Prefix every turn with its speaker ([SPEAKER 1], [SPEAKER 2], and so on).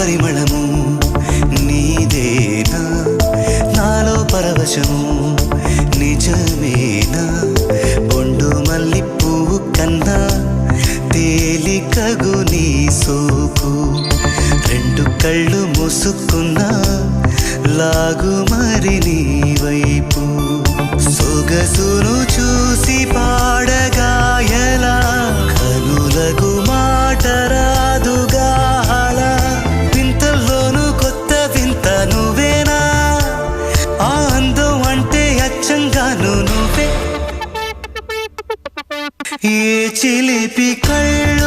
[SPEAKER 1] పరిమళము నీదేనా నాలో పరవశము నిజమేనా బొండు మల్లి పువ్వు కన్నా తేలికగు నీ సోకు రెండు కళ్ళు మూసుకున్నా లాగు మరి నీ వైపు సొగసును చూసి పాడగాయలా కనులకు మాట రాదుగా వింతల్లోనూ కొత్త వింత నువ్వేనా ఆ అందం అంటే అచ్చంగాను నువ్వే ఏ చిలిపి కళ్ళ